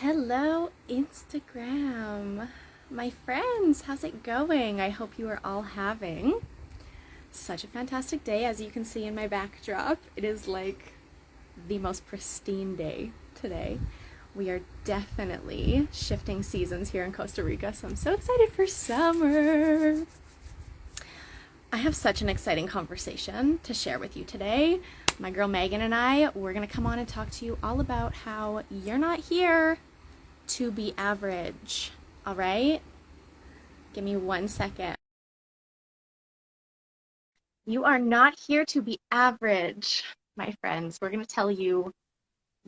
Hello, Instagram. My friends, how's it going? I hope you are all having such a fantastic day. As you can see in my backdrop, it is like the most pristine day today. We are definitely shifting seasons here in Costa Rica, so I'm so excited for summer. I have such an exciting conversation to share with you today. My girl Megan and we're going to come on and talk to you all about how you're not here to be average. All right? Give me 1 second. You are not here to be average, my friends. We're going to tell you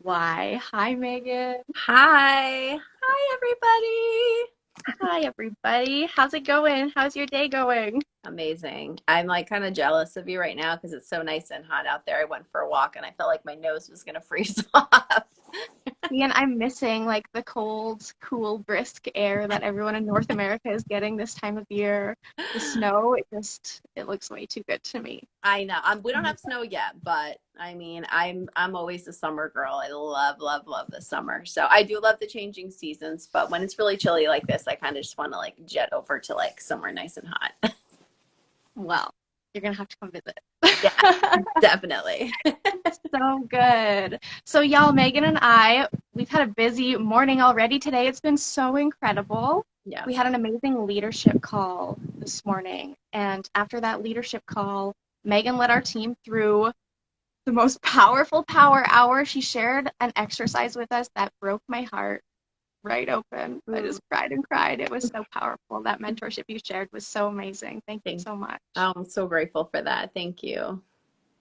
why. Hi, Megan. Hi. Hi, everybody. Hi, everybody. How's it going? How's your day going? Amazing. I'm like kind of jealous of you right now because it's so nice and hot out there. I went for a walk and I felt like my nose was going to freeze off. See, and I'm missing like the cold, cool, brisk air that everyone in North America is getting this time of year. The snow, it looks way too good to me. I know. We don't have snow yet, but I mean, I'm always a summer girl. I love, love, love the summer. So I do love the changing seasons, but when it's really chilly like this, I kind of just want to like jet over to like somewhere nice and hot. Well, you're gonna have to come visit. Yeah, definitely. So good. So y'all, Megan and we've had a busy morning already today. It's been so incredible. We Yes. had an amazing leadership call this morning. And after that leadership call, Megan led our team through the most powerful power hour. She shared an exercise with us that broke my heart right open. I Mm, just cried and cried. It was so powerful. That mentorship you shared was so amazing. Thank you thank so much. Oh, I'm so grateful for that. Thank you.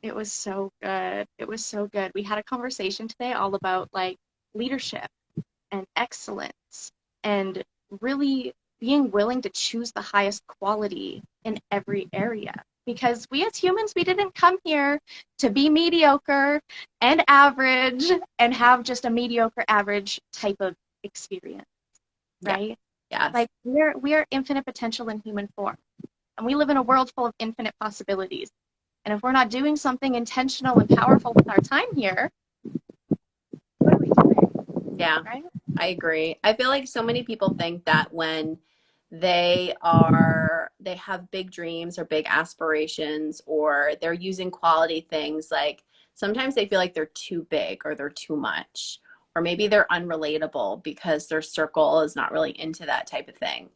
It was so good. It was so good. We had a conversation today all about like leadership and excellence and really being willing to choose the highest quality in every area. Because we as humans, we didn't come here to be mediocre and average and have just a mediocre average type of experience, Yeah. right? Yes. Like we are infinite potential in human form. And we live in a world full of infinite possibilities. And if we're not doing something intentional and powerful with our time here, what are we doing, Yeah. right? I agree. I feel like so many people think that when they have big dreams or big aspirations or they're using quality things, like sometimes they feel like they're too big or they're too much, or maybe they're unrelatable because their circle is not really into that type of thing.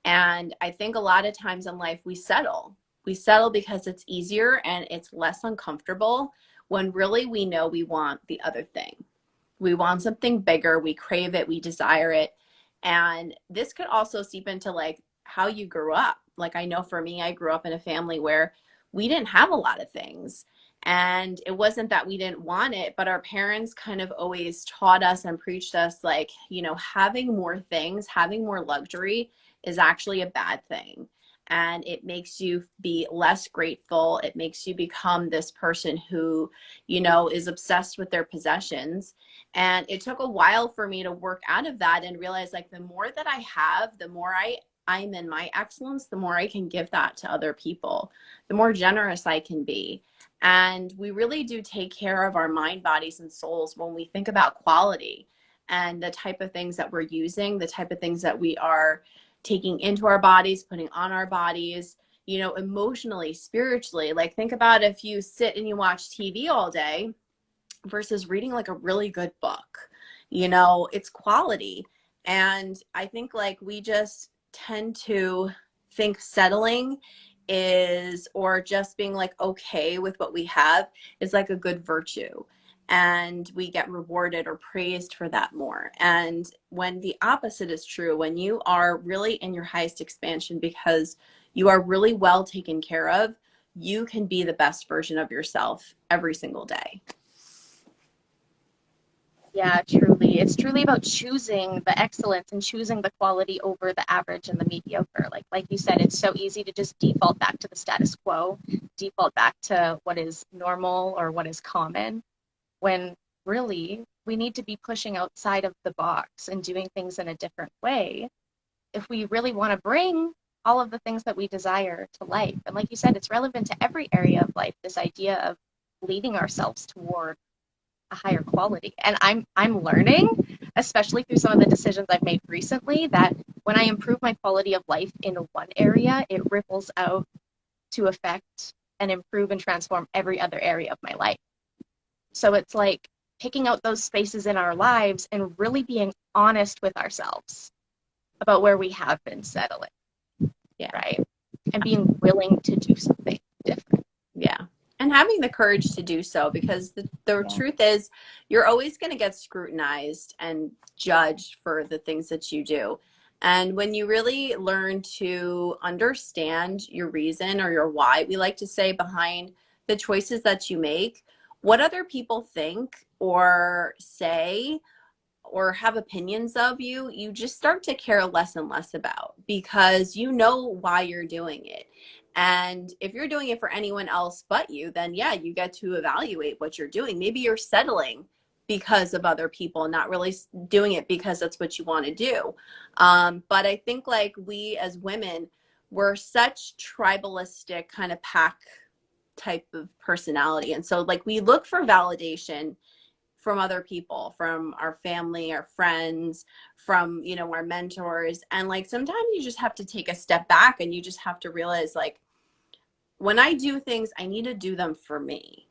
And I think a lot of times in life we settle. We settle because it's easier and it's less uncomfortable when really we know we want the other thing. We want something bigger, we crave it, we desire it. And this could also seep into like how you grew up. Like I know for me, I grew up in a family where we didn't have a lot of things. And it wasn't that we didn't want it, but our parents kind of always taught us and preached us like, having more things, having more luxury is actually a bad thing. And it makes you be less grateful. It makes you become this person who, is obsessed with their possessions. And it took a while for me to work out of that and realize like the more that I have, the more I'm in my excellence, the more I can give that to other people, the more generous I can be. And we really do take care of our mind, bodies, and souls when we think about quality and the type of things that we're using, the type of things that we are taking into our bodies, putting on our bodies, emotionally, spiritually. Like think about if you sit and you watch TV all day versus reading like a really good book. It's quality. And I think like we just tend to think settling is, or just being like okay with what we have is like a good virtue. And we get rewarded or praised for that more. And when the opposite is true, when you are really in your highest expansion because you are really well taken care of, you can be the best version of yourself every single day. Yeah, truly. It's truly about choosing the excellence and choosing the quality over the average and the mediocre. Like you said, it's so easy to just default back to the status quo, default back to what is normal or what is common, when really we need to be pushing outside of the box and doing things in a different way if we really want to bring all of the things that we desire to life. And like you said, it's relevant to every area of life, this idea of leading ourselves toward a higher quality. And I'm learning especially through some of the decisions I've made recently, that when I improve my quality of life in one area, it ripples out to affect and improve and transform every other area of my life. So it's like picking out those spaces in our lives and really being honest with ourselves about where we have been settling, Yeah. right? And being willing to do something different. Yeah. And having the courage to do so, because the truth is, you're always going to get scrutinized and judged for the things that you do. And when you really learn to understand your reason or your why, we like to say, behind the choices that you make, what other people think or say or have opinions of you, you just start to care less and less about, because you know why you're doing it. And if you're doing it for anyone else but you, then yeah, you get to evaluate what you're doing. Maybe you're settling because of other people, not really doing it because that's what you want to do. But I think like we as women, we're such tribalistic kind of pack type of personality. And so like we look for validation from other people, from our family, our friends, from, you know, our mentors. And like sometimes you just have to take a step back and you just have to realize, like, when I do things, I need to do them for me.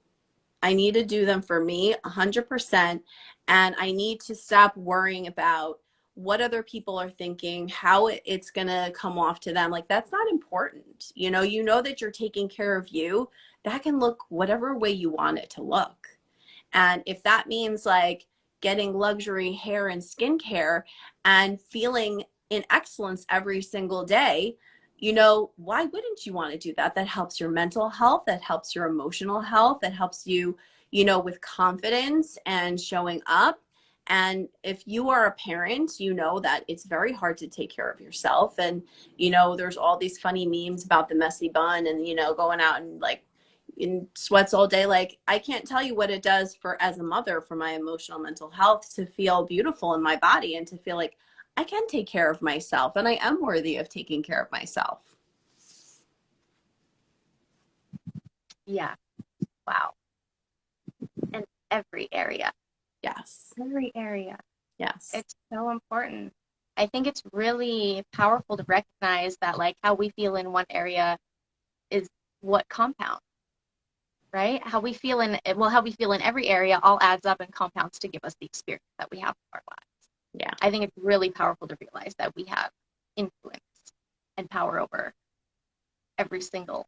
I need to do them for me 100%. And I need to stop worrying about what other people are thinking, how it's going to come off to them. Like, that's not important. You know that you're taking care of you. That can look whatever way you want it to look. And if that means like getting luxury hair and skincare and feeling in excellence every single day, why wouldn't you want to do that? That helps your mental health, that helps your emotional health, that helps you, with confidence and showing up. And if you are a parent, you know that it's very hard to take care of yourself. And, there's all these funny memes about the messy bun and, going out and like in sweats all day. Like, I can't tell you what it does for, as a mother, for my emotional mental health, to feel beautiful in my body and to feel like I can take care of myself and I am worthy of taking care of myself. Yeah. Wow. In every area. Yes. Every area. Yes. It's so important. I think it's really powerful to recognize that like how we feel in one area is what compounds, right? How we feel in every area all adds up and compounds to give us the experience that we have in our lives. Yeah. I think it's really powerful to realize that we have influence and power over every single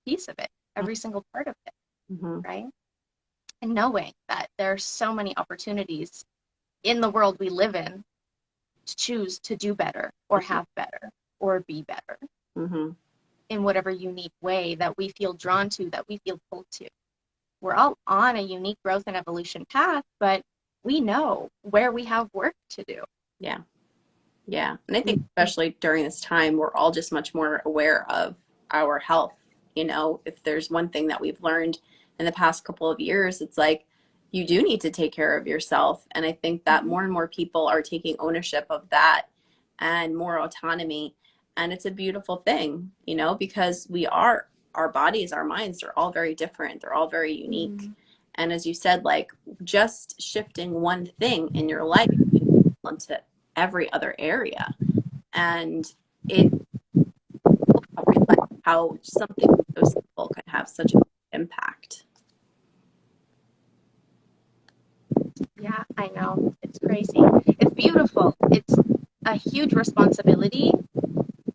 piece of it, every single part of it, Mm-hmm. right? And knowing that there are so many opportunities in the world we live in to choose to do better or have better or be better Mm-hmm. in whatever unique way that we feel drawn to, that we feel pulled to. We're all on a unique growth and evolution path, but we know where we have work to do. Yeah. Yeah. And I think especially during this time, we're all just much more aware of our health. If there's one thing that we've learned in the past couple of years, it's like you do need to take care of yourself. And I think that more and more people are taking ownership of that and more autonomy. And it's a beautiful thing, because our bodies, our minds, they're all very different. They're all very unique. And as you said, like just shifting one thing in your life into every other area. And it reflects how something so simple can have such an impact. Yeah, I know. It's crazy. It's beautiful. It's a huge responsibility,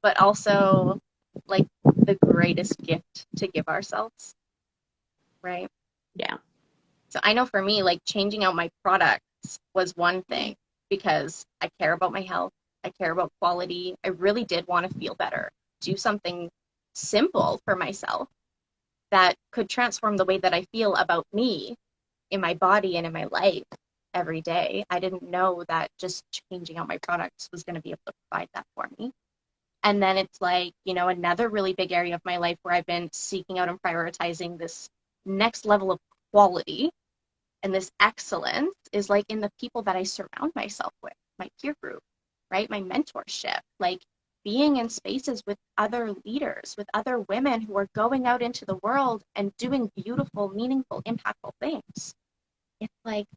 but also like the greatest gift to give ourselves, right? Yeah. So I know for me, like changing out my products was one thing because I care about my health. I care about quality. I really did want to feel better, do something simple for myself that could transform the way that I feel about me in my body and in my life every day. I didn't know that just changing out my products was going to be able to provide that for me. And then it's like, another really big area of my life where I've been seeking out and prioritizing this next level of quality and this excellence is like in the people that I surround myself with, my peer group, right? My mentorship, like being in spaces with other leaders, with other women who are going out into the world and doing beautiful, meaningful, impactful things. It's like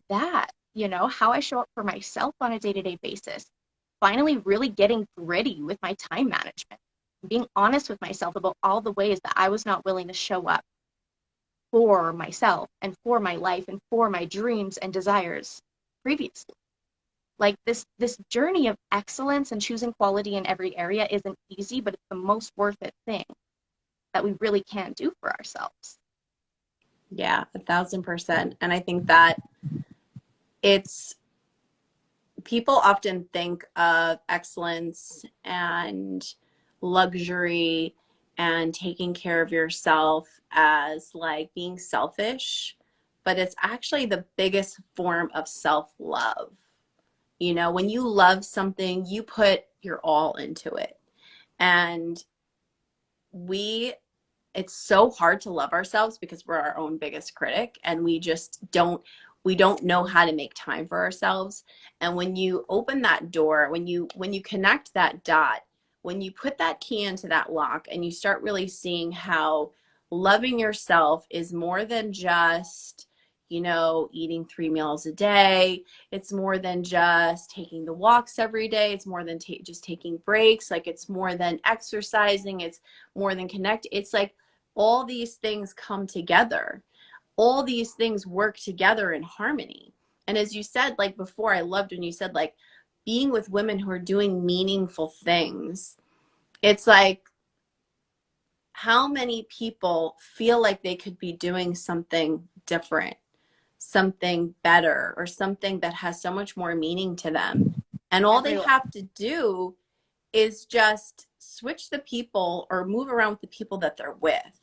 that you know, how I show up for myself on a day-to-day basis. Finally, really getting gritty with my time management, being honest with myself about all the ways that I was not willing to show up for myself and for my life and for my dreams and desires previously. Like this journey of excellence and choosing quality in every area isn't easy, but it's the most worth it thing that we really can do for ourselves. Yeah, 1,000%. And I think that it's people often think of excellence and luxury and taking care of yourself as like being selfish, but it's actually the biggest form of self-love. You know, when you love something, you put your all into it. And we it's so hard to love ourselves because we're our own biggest critic, and we don't know how to make time for ourselves. And when you open that door, when you connect that dot, when you put that key into that lock and you start really seeing how loving yourself is more than just, you know, eating 3 meals a day. It's more than just taking the walks every day. It's more than just taking breaks. Like, it's more than exercising. It's more than connect. It's like all these things come together. All these things work together in harmony. And as you said, like before, I loved when you said, like, being with women who are doing meaningful things. It's like, how many people feel like they could be doing something different, something better, or something that has so much more meaning to them? And all they Everyone. have to do is just switch the people or move around with the people that they're with.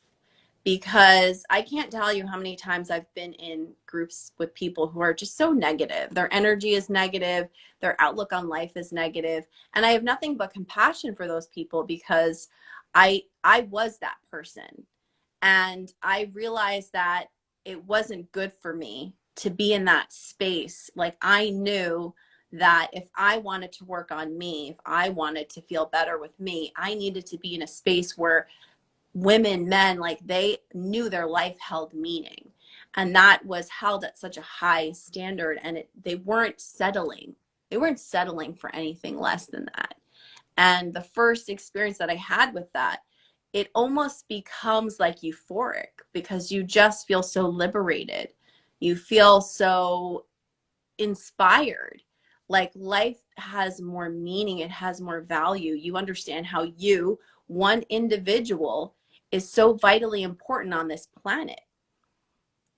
Because I can't tell you how many times I've been in groups with people who are just so negative. Their energy is negative, their outlook on life is negative, and I have nothing but compassion for those people because I was that person. And I realized that it wasn't good for me to be in that space. Like, I knew that if I wanted to work on me, if I wanted to feel better with me, I needed to be in a space where women, men, like, they knew their life held meaning. And that was held at such a high standard. And they weren't settling. They weren't settling for anything less than that. And the first experience that I had with that, it almost becomes like euphoric because you just feel so liberated. You feel so inspired. Like, life has more meaning, it has more value. You understand how you, one individual, is so vitally important on this planet.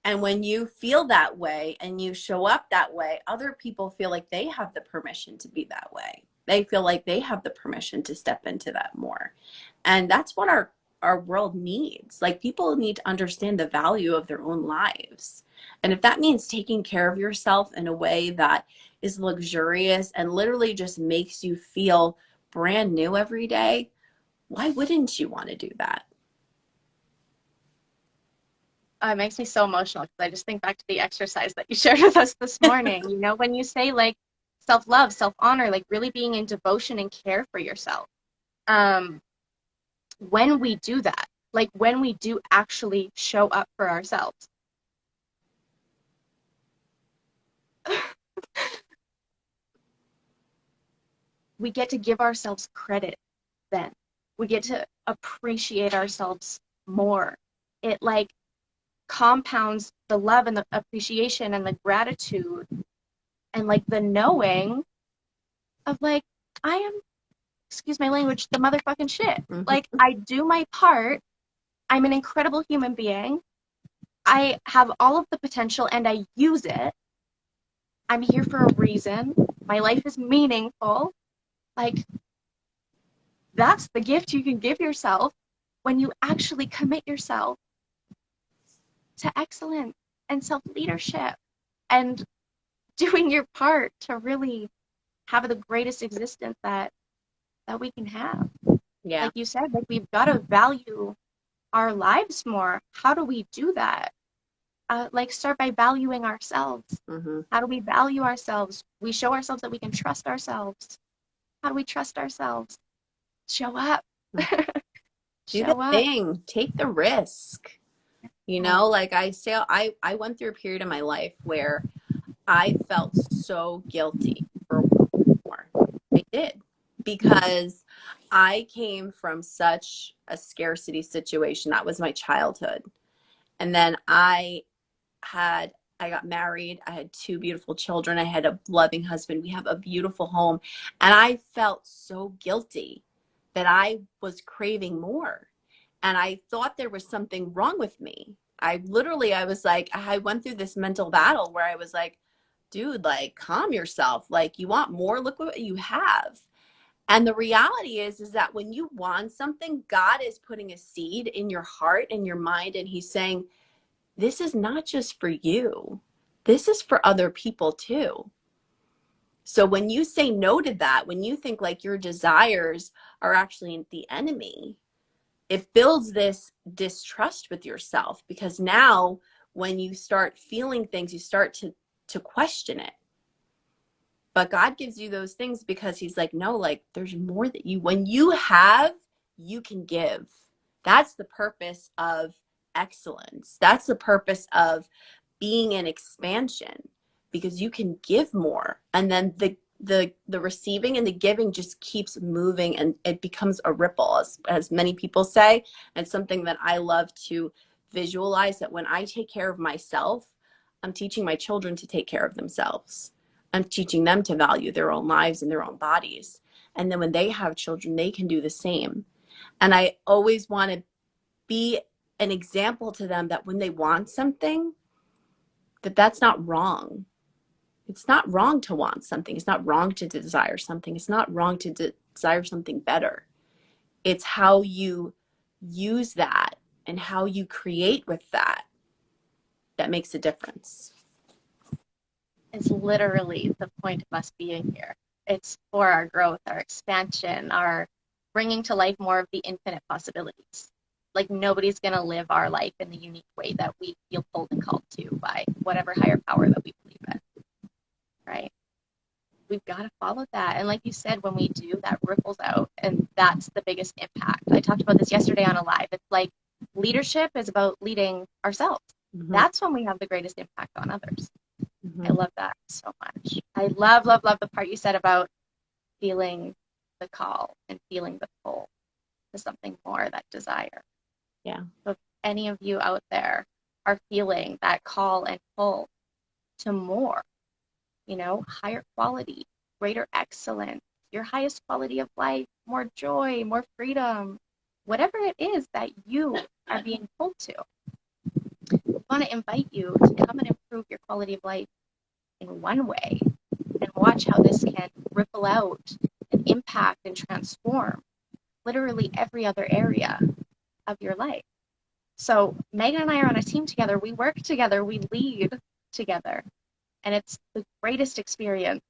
And when you feel that way and you show up that way, other people feel like they have the permission to be that way. They feel like they have the permission to step into that more. And that's what our world needs. Like, people need to understand the value of their own lives. And if that means taking care of yourself in a way that is luxurious and literally just makes you feel brand new every day, why wouldn't you want to do that? It makes me so emotional because I just think back to the exercise that you shared with us this morning. You know, when you say like self-love, self-honor, like really being in devotion and care for yourself. Um, when we do that, like when we do actually show up for ourselves, we get to give ourselves credit then. We get to appreciate ourselves more. It like compounds the love and the appreciation and the gratitude and like the knowing of like, I am, excuse my language, the motherfucking shit. Mm-hmm. Like, I do my part. I'm an incredible human being. I have all of the potential and I use it. I'm here for a reason. My life is meaningful. Like, that's the gift you can give yourself when you actually commit yourself to excellence and self-leadership and doing your part to really have the greatest existence that we can have. Yeah. Like you said, like we've got to value our lives more. How do we do that? Like start by valuing ourselves. Mm-hmm. How do we value ourselves? We show ourselves that we can trust ourselves. How do we trust ourselves? Show up. Do the Show up. thing, take the risk. You know, like I say, I went through a period in my life where I felt so guilty for more. I did, because I came from such a scarcity situation. That was my childhood. And then had I got married. I had two beautiful children. I had a loving husband. We have a beautiful home. And I felt so guilty that I was craving more. And I thought there was something wrong with me. I was like, I went through this mental battle where I was like, dude, like, calm yourself. Like, you want more? Look what you have. And the reality is that when you want something, God is putting a seed in your heart and your mind, and He's saying, this is not just for you. This is for other people too. So when you say no to that, when you think like your desires are actually the enemy, it builds this distrust with yourself, because now when you start feeling things, you start to question it. But God gives you those things because He's like, no, like, there's more that when you have, you can give. That's the purpose of excellence. That's the purpose of being in expansion, because you can give more. And then the receiving and the giving just keeps moving, and it becomes a ripple, as many people say. And something that I love to visualize, that when I take care of myself, I'm teaching my children to take care of themselves. I'm teaching them to value their own lives and their own bodies. And then when they have children, they can do the same. And I always want to be an example to them that when they want something, that's not wrong. It's not wrong to want something. It's not wrong to desire something. It's not wrong to desire something better. It's how you use that and how you create with that that makes a difference. Is literally the point of us being here. It's for our growth, our expansion, our bringing to life more of the infinite possibilities. Like, nobody's going to live our life in the unique way that we feel pulled and called to by whatever higher power that we believe in, right? We've got to follow that. And like you said, when we do, that ripples out. And that's the biggest impact. I talked about this yesterday on a live. It's like leadership is about leading ourselves. Mm-hmm. That's when we have the greatest impact on others. Mm-hmm. I love that so much. I love, love, love the part you said about feeling the call and feeling the pull to something more, that desire. Yeah. So if any of you out there are feeling that call and pull to more, higher quality, greater excellence, your highest quality of life, more joy, more freedom, whatever it is that you are being pulled to, I want to invite you to come and improve your quality of life in one way, and watch how this can ripple out and impact and transform literally every other area of your life. So Megan and I are on a team together. We work together. We lead together. And it's the greatest experience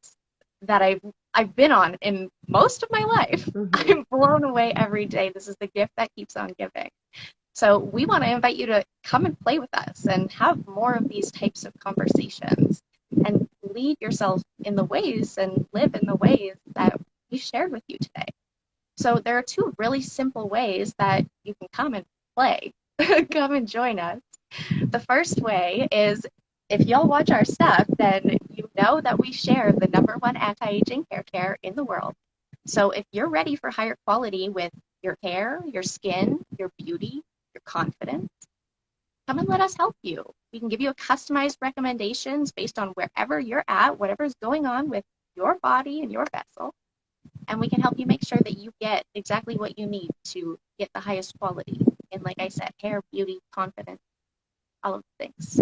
that I've been on in most of my life. Mm-hmm. I'm blown away every day. This is the gift that keeps on giving. So we want to invite you to come and play with us and have more of these types of conversations and lead yourself in the ways and live in the ways that we shared with you today. So there are two really simple ways that you can come and play. Come and join us. The first way is, if y'all watch our stuff, then you know that we share the #1 anti-aging hair care in the world. So if you're ready for higher quality with your hair, your skin, your beauty, your confidence, come and let us help you. We can give you a customized recommendations based on wherever you're at, whatever's going on with your body and your vessel. And we can help you make sure that you get exactly what you need to get the highest quality in, like I said, hair, beauty, confidence, all of the things.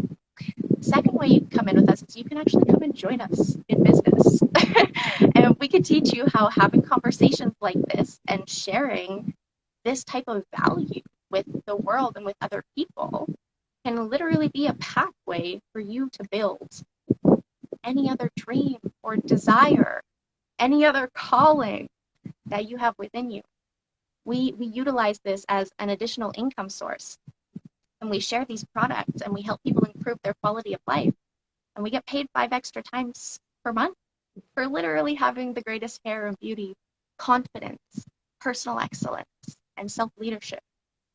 The second way you can come in with us is you can actually come and join us in business. And we can teach you how having conversations like this and sharing this type of value with the world and with other people can literally be a pathway for you to build any other dream or desire, any other calling that you have within you. We utilize this as an additional income source. And we share these products and we help people improve their quality of life. And we get paid 5 extra times per month for literally having the greatest hair and beauty, confidence, personal excellence, and self-leadership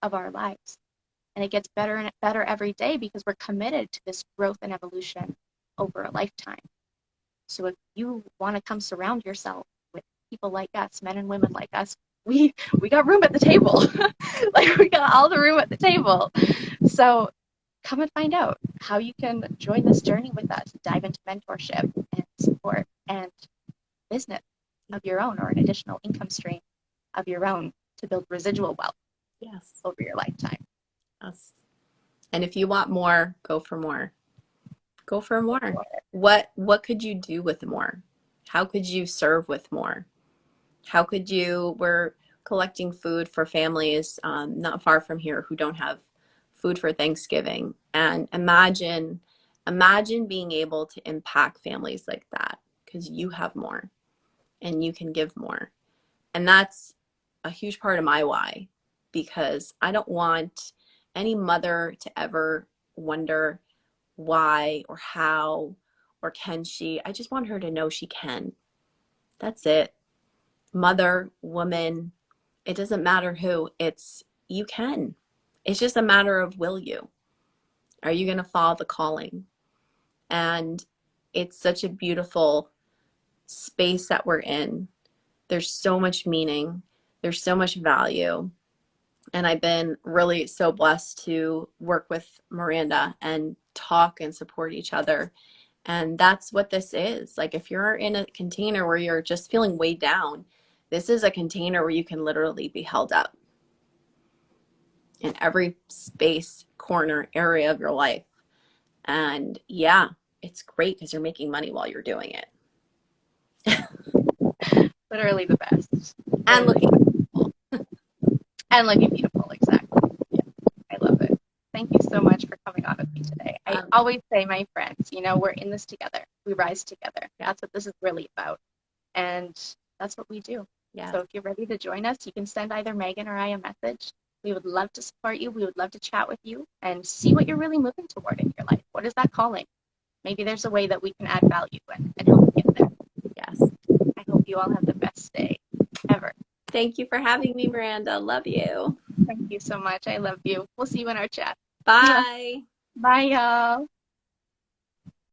of our lives. And it gets better and better every day because we're committed to this growth and evolution over a lifetime. So if you want to come surround yourself with people like us, men and women like us, we got room at the table. Like we got all the room at the table. So come and find out how you can join this journey with us, dive into mentorship and support and business of your own or an additional income stream of your own to build residual wealth Yes. over your lifetime. Yes. And if you want more, go for more. Go for more. What could you do with more? How could you serve with more? How could you, we're collecting food for families not far from here who don't have food for Thanksgiving. And imagine being able to impact families like that because you have more and you can give more. And that's a huge part of my why, because I don't want any mother to ever wonder why or how or can she. I just want her to know she can. That's it. Mother, woman, it doesn't matter who, it's you can. It's just a matter of will you? Are you going to follow the calling? And it's such a beautiful space that we're in. There's so much meaning, there's so much value. And I've been really so blessed to work with Miranda and talk and support each other. And that's what this is. Like if you're in a container where you're just feeling weighed down, this is a container where you can literally be held up in every space, corner, area of your life. And yeah, it's great because you're making money while you're doing it. Literally the best. And looking beautiful. And looking beautiful, exactly. Yeah, I love it. Thank you so much for coming on with me today. I always say, my friends, you know, we're in this together. We rise together. That's what this is really about. And that's what we do. Yes. So if you're ready to join us, you can send either Megan or I a message. We would love to support you. We would love to chat with you and see what you're really moving toward in your life. What is that calling? Maybe there's a way that we can add value and help you get there. Yes. I hope you all have the best day ever. Thank you for having me, Miranda. Love you. Thank you so much. I love you. We'll see you in our chat. Bye. Bye, y'all.